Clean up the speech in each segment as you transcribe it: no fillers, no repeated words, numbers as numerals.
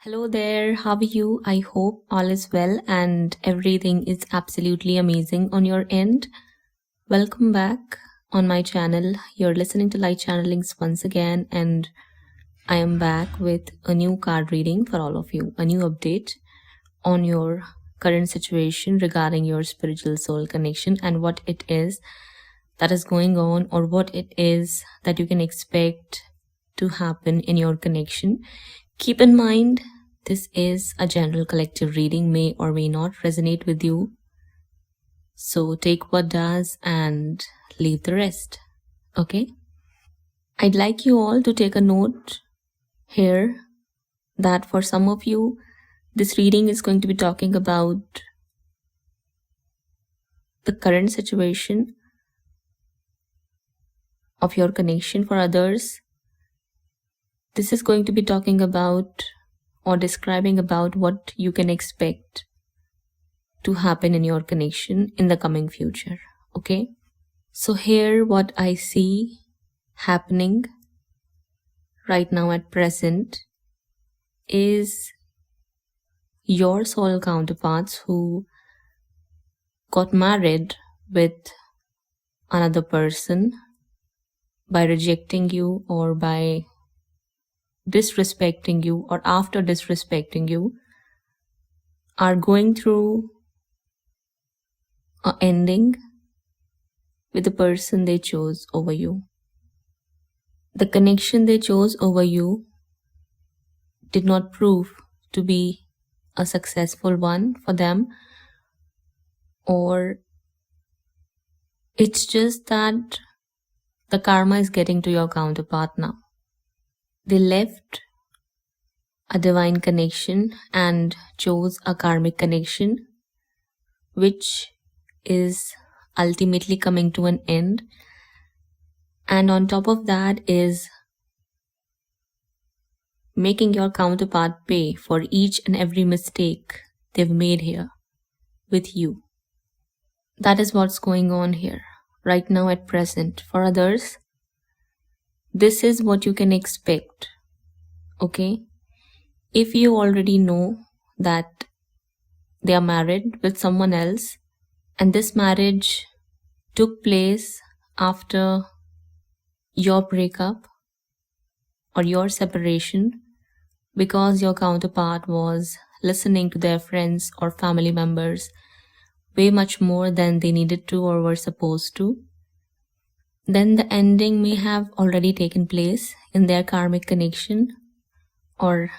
Hello there, how are you? I hope all is well and everything is absolutely amazing on your end. Welcome back on my channel. You're listening to Light Channelings once again, and I am back with a new card reading for all of you, a new update on your current situation regarding your spiritual soul connection and what it is that is going on, or what it is that you can expect to happen in your connection. Keep in mind, this is a general collective reading, may or may not resonate with you. So take what does and leave the rest. Okay? I'd like you all to take a note here that for some of you, this reading is going to be talking about the current situation of your connection. For others, this is going to be talking about or describing about what you can expect to happen in your connection in the coming future. Okay? So here what I see happening right now at present is your soul counterparts who got married with another person by rejecting you or by disrespecting you, or after disrespecting you, are going through an ending with the person they chose over you. The connection they chose over you did not prove to be a successful one for them, or it's just that the karma is getting to your counterpart now. They left a divine connection and chose a karmic connection, which is ultimately coming to an end. And on top of that is making your counterpart pay for each and every mistake they've made here with you. That is what's going on here right now at present. For others, this is what you can expect. Okay? If you already know that they are married with someone else, and this marriage took place after your breakup or your separation, because your counterpart was listening to their friends or family members way much more than they needed to or were supposed to, then the ending may have already taken place in their karmic connection or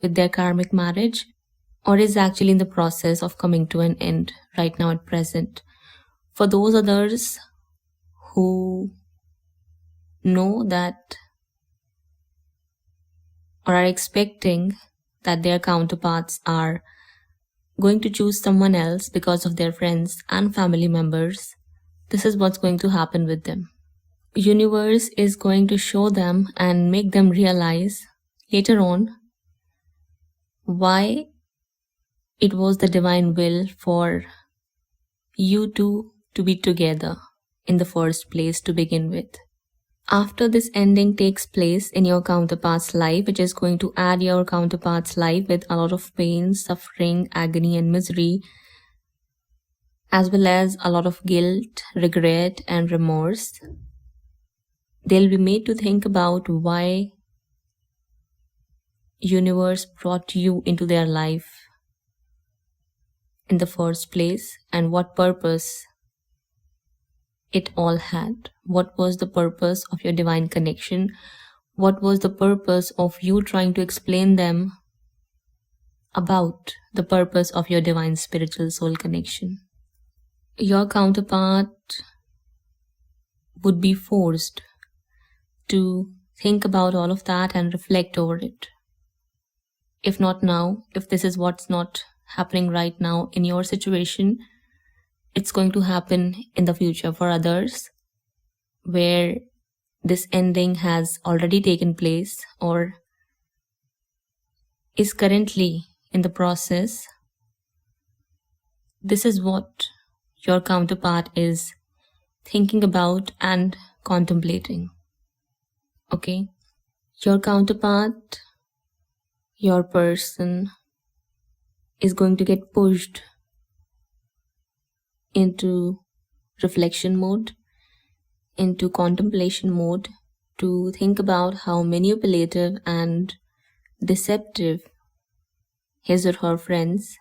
with their karmic marriage, or is actually in the process of coming to an end right now at present. For those others who know that or are expecting that their counterparts are going to choose someone else because of their friends and family members, this is what's going to happen with them. Universe is going to show them and make them realize later on why it was the divine will for you two to be together in the first place to begin with. After this ending takes place in your counterpart's life, which is going to add your counterpart's life with a lot of pain, suffering, agony and misery, as well as a lot of guilt, regret and remorse, they'll be made to think about why universe brought you into their life in the first place and what purpose it all had. What was the purpose of your divine connection? What was the purpose of you trying to explain them about the purpose of your divine spiritual soul connection? Your counterpart would be forced to think about all of that and reflect over it. If not now, if this is what's not happening right now in your situation, it's going to happen in the future for others, where this ending has already taken place or is currently in the process. This is what your counterpart is thinking about and contemplating. Okay? Your counterpart, your person is going to get pushed into reflection mode, into contemplation mode, to think about how manipulative and deceptive his or her friends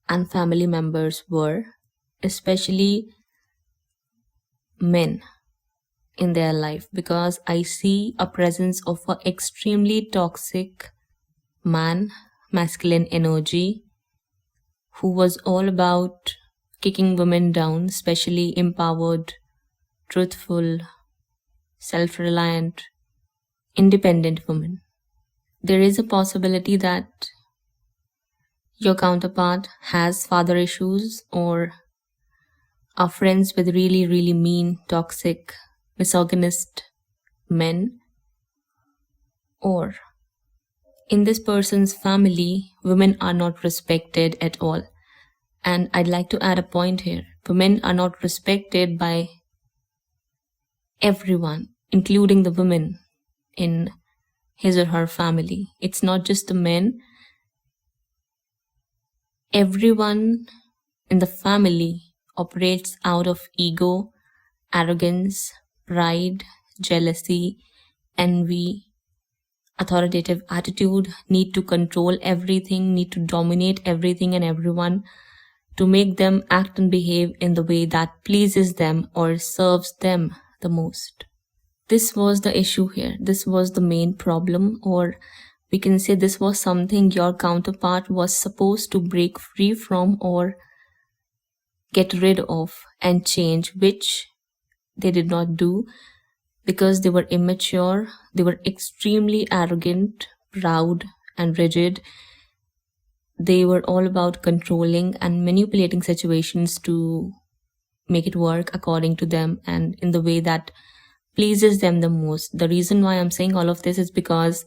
and family members were, especially men in their life, because I see a presence of an extremely toxic man, masculine energy, who was all about kicking women down, especially empowered, truthful, self-reliant, independent women. There is a possibility that your counterpart has father issues or are friends with really, really mean, toxic, misogynist men, or in this person's family, women are not respected at all. And I'd like to add a point here. Women are not respected by everyone, including the women in his or her family. It's not just the men. Everyone in the family operates out of ego, arrogance, pride, jealousy, envy, authoritative attitude, need to control everything, need to dominate everything and everyone, to make them act and behave in the way that pleases them or serves them the most. This was the issue here. This was the main problem, or we can say this was something your counterpart was supposed to break free from or get rid of and change, which they did not do because they were immature, they were extremely arrogant, proud, and rigid. They were all about controlling and manipulating situations to make it work according to them and in the way that pleases them the most. The reason why I'm saying all of this is because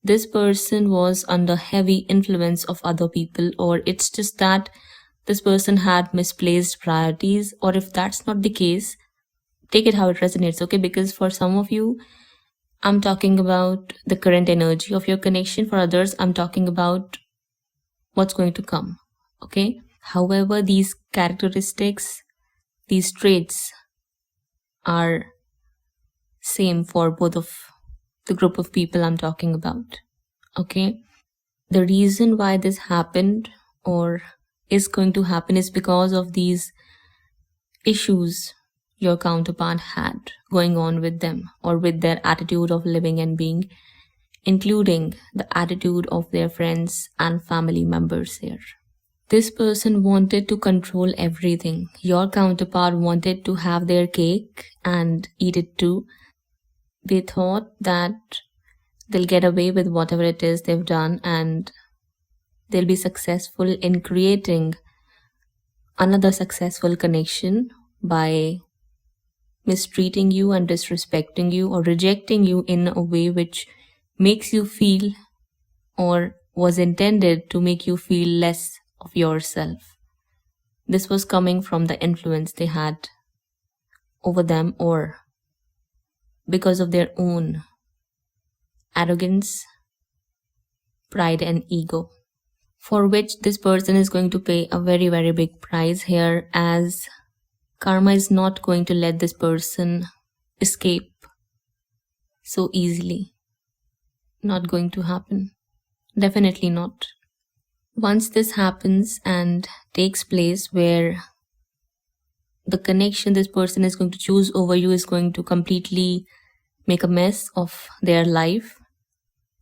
this person was under heavy influence of other people, or it's just that this person had misplaced priorities, or if that's not the case, take it how it resonates, okay? Because for some of you, I'm talking about the current energy of your connection. For others, I'm talking about what's going to come, okay? However, these characteristics, these traits are same for both of the group of people I'm talking about, okay? The reason why this happened or is going to happen is because of these issues your counterpart had going on with them or with their attitude of living and being, including the attitude of their friends and family members here. This person wanted to control everything. Your counterpart wanted to have their cake and eat it too. They thought that they'll get away with whatever it is they've done and they'll be successful in creating another successful connection by mistreating you and disrespecting you or rejecting you in a way which makes you feel or was intended to make you feel less of yourself. This was coming from the influence they had over them or because of their own arrogance, pride, and ego, for which this person is going to pay a very, very big price here, as karma is not going to let this person escape so easily. Not going to happen. Definitely not. Once this happens and takes place where the connection this person is going to choose over you is going to completely make a mess of their life,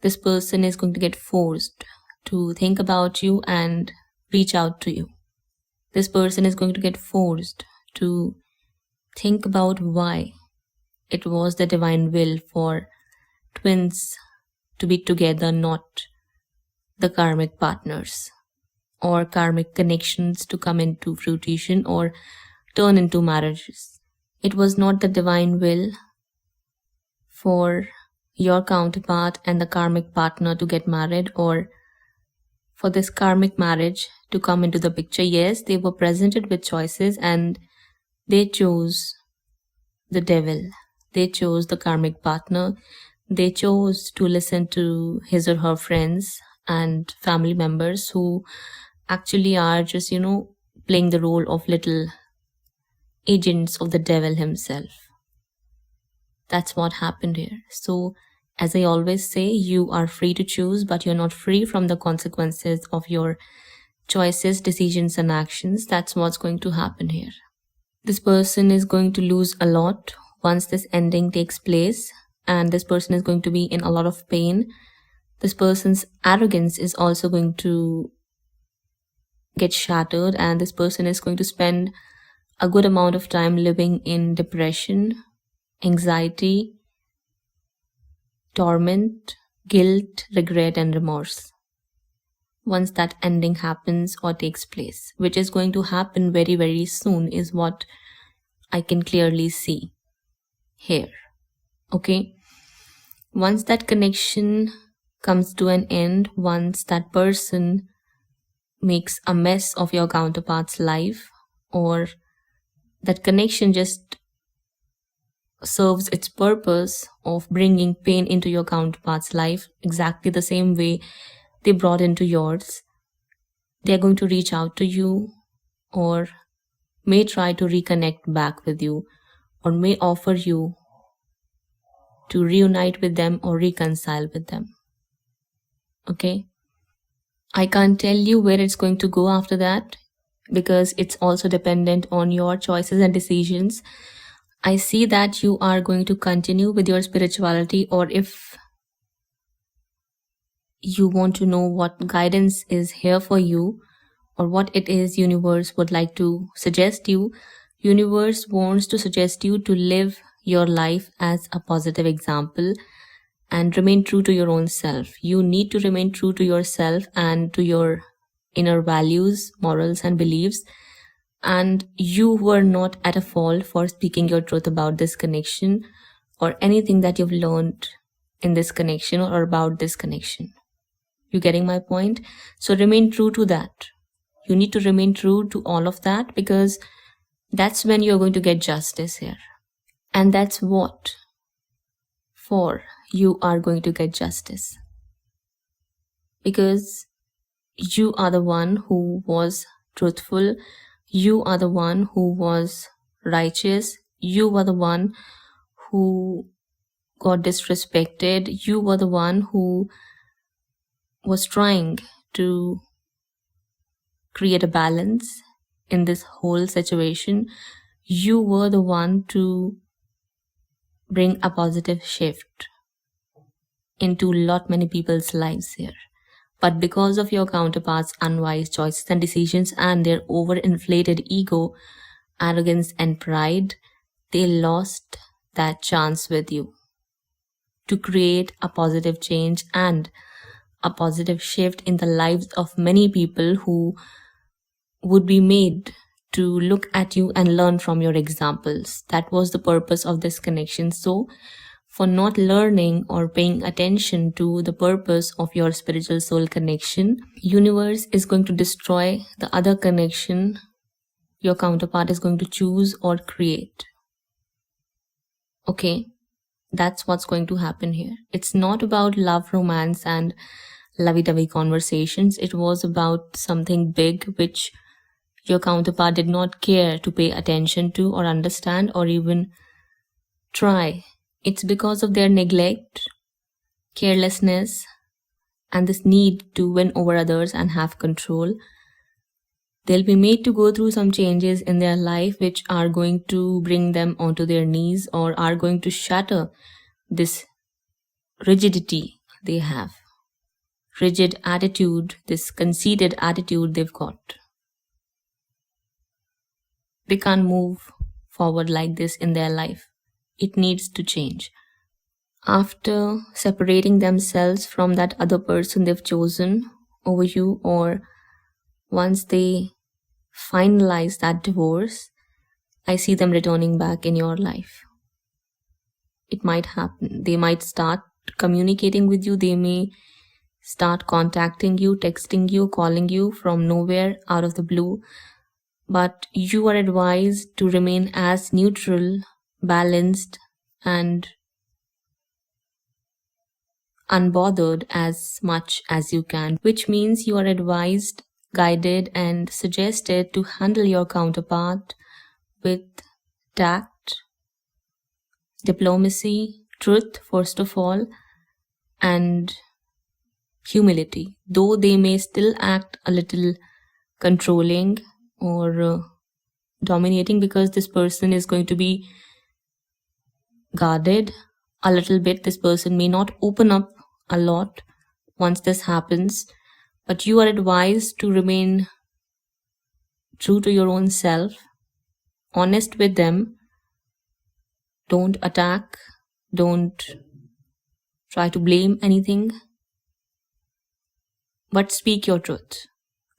this person is going to get forced to think about you and reach out to you. This person is going to get forced to think about why it was the divine will for twins to be together, not the karmic partners or karmic connections to come into fruition or turn into marriages. It was not the divine will for your counterpart and the karmic partner to get married or for this karmic marriage to come into the picture. Yes, they were presented with choices and they chose the devil. They chose the karmic partner. they chose to listen to his or her friends and family members who actually are just, playing the role of little agents of the devil himself. That's what happened here. So, as I always say, you are free to choose, but you're not free from the consequences of your choices, decisions, and actions. That's what's going to happen here. This person is going to lose a lot once this ending takes place, and this person is going to be in a lot of pain. This person's arrogance is also going to get shattered, and this person is going to spend a good amount of time living in depression, anxiety, torment, guilt, regret, and remorse once that ending happens or takes place, which is going to happen very, very soon, is what I can clearly see here. Okay? Once that connection comes to an end, once that person makes a mess of your counterpart's life, or that connection just serves its purpose of bringing pain into your counterpart's life exactly the same way they brought into yours, they're going to reach out to you or may try to reconnect back with you or may offer you to reunite with them or reconcile with them. Okay? I can't tell you where it's going to go after that because it's also dependent on your choices and decisions. I see that you are going to continue with your spirituality, or if you want to know what guidance is here for you or what it is universe would like to suggest you, universe wants to suggest you to live your life as a positive example and remain true to your own self. You need to remain true to yourself and to your inner values, morals, and beliefs. And you were not at a fault for speaking your truth about this connection or anything that you've learned in this connection or about this connection. You getting my point? So remain true to that. You need to remain true to all of that because that's when you're going to get justice here. And that's what for you are going to get justice. Because you are the one who was truthful. You are the one who was righteous. You were the one who got disrespected. You were the one who was trying to create a balance in this whole situation. You were the one to bring a positive shift into lot many people's lives here. But because of your counterparts' unwise choices and decisions and their overinflated ego, arrogance and pride, they lost that chance with you to create a positive change and a positive shift in the lives of many people who would be made to look at you and learn from your examples. That was the purpose of this connection. So, for not learning or paying attention to the purpose of your spiritual soul connection, universe is going to destroy the other connection your counterpart is going to choose or create. Okay, that's what's going to happen here. It's not about love, romance, and lovey-dovey conversations. It was about something big which your counterpart did not care to pay attention to or understand or even try. It's because of their neglect, carelessness, and this need to win over others and have control. They'll be made to go through some changes in their life which are going to bring them onto their knees or are going to shatter this rigidity they have. Rigid attitude, this conceited attitude they've got. They can't move forward like this in their life. It needs to change. After separating themselves from that other person they've chosen over you, or once they finalize that divorce, I see them returning back in your life. It might happen. They might start communicating with you. They may start contacting you, texting you, calling you from nowhere, out of the blue. But you are advised to remain as neutral, balanced, and unbothered as much as you can, which means you are advised, guided, and suggested to handle your counterpart with tact, diplomacy, truth, first of all, and humility. Though they may still act a little controlling or dominating, because this person is going to be guarded a little bit. This person may not open up a lot once this happens, but you are advised to remain true to your own self, honest with them. Don't attack, don't try to blame anything, but speak your truth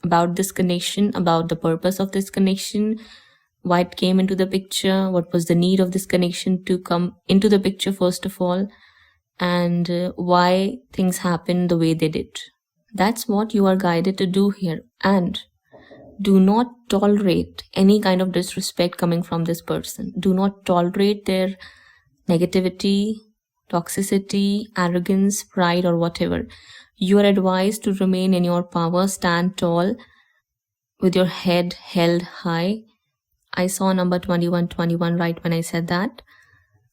about this connection, about the purpose of this connection, why it came into the picture, what was the need of this connection to come into the picture first of all, and why things happened the way they did. That's what you are guided to do here. And do not tolerate any kind of disrespect coming from this person. Do not tolerate their negativity, toxicity, arrogance, pride, or whatever. You are advised to remain in your power, stand tall with your head held high. I saw number 2121 right when I said that.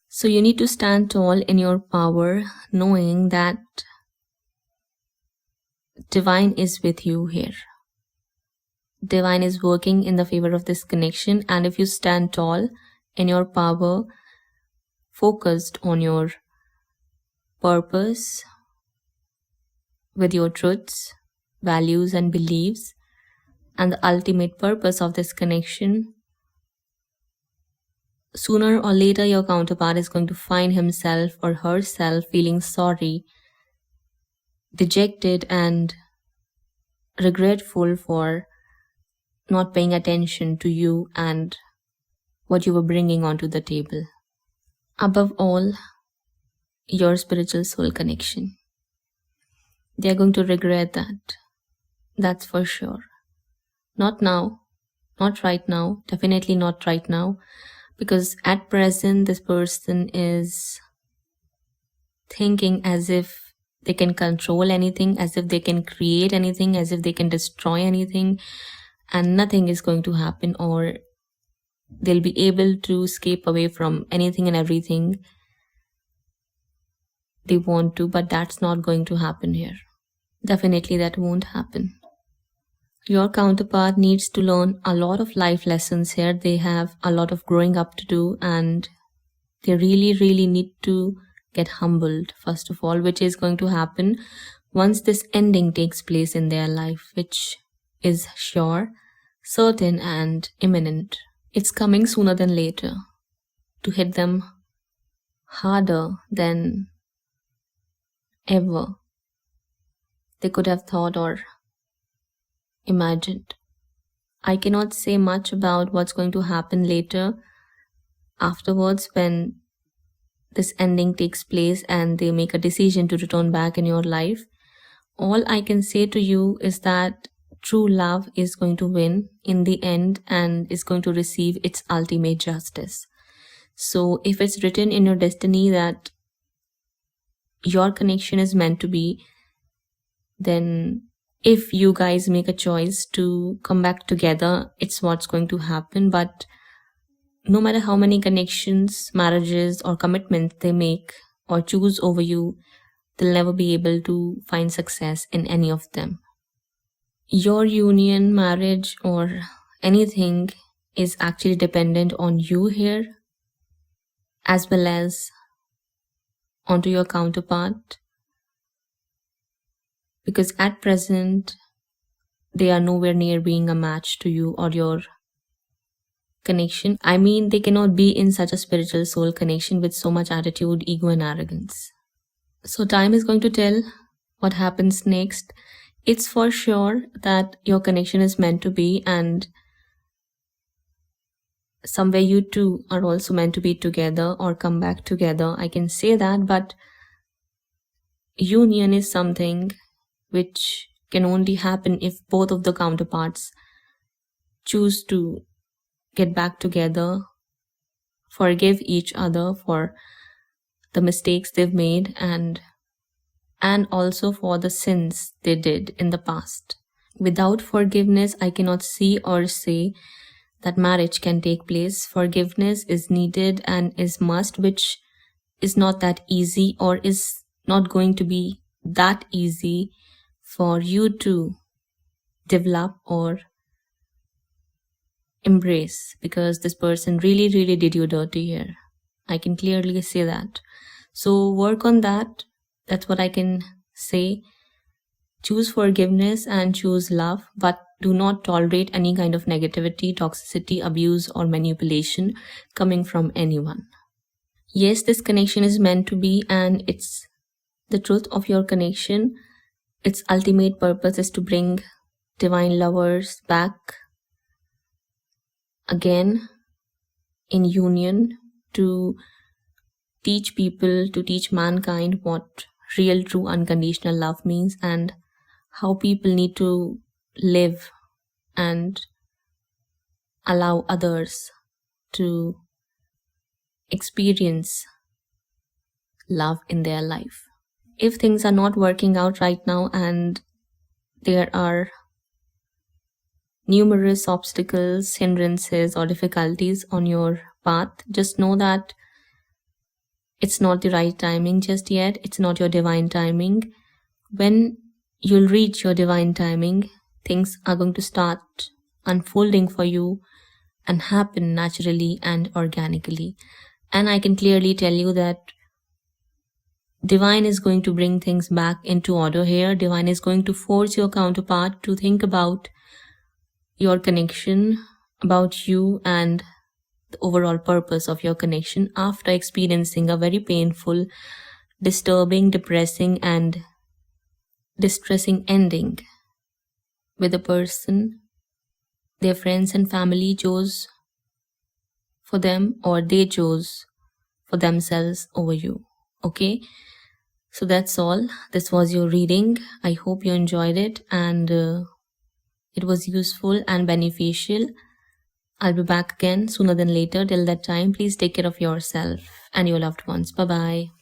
So you need to stand tall in your power, knowing that divine is with you here. Divine is working in the favor of this connection, and if you stand tall in your power, focused on your purpose, with your truths, values, and beliefs, and the ultimate purpose of this connection, sooner or later your counterpart is going to find himself or herself feeling sorry, dejected, and regretful for not paying attention to you and what you were bringing onto the table. Above all, your spiritual soul connection. They are going to regret that. That's for sure. Not now, not right now, definitely not right now, because at present this person is thinking as if they can control anything, as if they can create anything, as if they can destroy anything, and nothing is going to happen, or they'll be able to escape away from anything and everything they want to, but that's not going to happen here. Definitely that won't happen. Your counterpart needs to learn a lot of life lessons here. They have a lot of growing up to do, and they really need to get humbled, first of all, which is going to happen once this ending takes place in their life, which is sure, certain, and imminent. It's coming sooner than later to hit them harder than ever they could have thought or imagined. I cannot say much about what's going to happen later, afterwards, when this ending takes place and they make a decision to return back in your life. All I can say to you is that true love is going to win in the end and is going to receive its ultimate justice. So if it's written in your destiny that your connection is meant to be, then if you guys make a choice to come back together, it's what's going to happen. But no matter how many connections, marriages, or commitments they make or choose over you, they'll never be able to find success in any of them. Your union, marriage, or anything is actually dependent on you here, as well as onto your counterpart, because at present they are nowhere near being a match to you or your connection. I mean, they cannot be in such a spiritual soul connection with so much attitude, ego, and arrogance. So time is going to tell what happens next. It's for sure that your connection is meant to be, and somewhere you two are also meant to be together or come back together. I can say that, but union is something which can only happen if both of the counterparts choose to get back together, forgive each other for the mistakes they've made, and and also for the sins they did in the past. Without forgiveness, I cannot see or say that marriage can take place. Forgiveness is needed and is must, which is not that easy, or is not going to be that easy for you to develop or embrace, because this person really, really did you dirty here. I can clearly say that. So work on that. That's what I can say. Choose forgiveness and choose love, but do not tolerate any kind of negativity, toxicity, abuse, or manipulation coming from anyone. Yes, this connection is meant to be, and it's the truth of your connection. Its ultimate purpose is to bring divine lovers back again in union, to teach people, to teach mankind what real, true, unconditional love means, and how people need to live and allow others to experience love in their life. If things are not working out right now and there are numerous obstacles, hindrances, or difficulties on your path, just know that it's not the right timing just yet. It's not your divine timing. When you'll reach your divine timing, things are going to start unfolding for you and happen naturally and organically. And I can clearly tell you that divine is going to bring things back into order here. Divine is going to force your counterpart to think about your connection, about you, and the overall purpose of your connection after experiencing a very painful, disturbing, depressing, and distressing ending with a person their friends and family chose for them, or they chose for themselves over you. Okay, so that's all. This was your reading. I hope you enjoyed it and it was useful and beneficial. I'll be back again sooner than later. Till that time, please take care of yourself and your loved ones. Bye bye.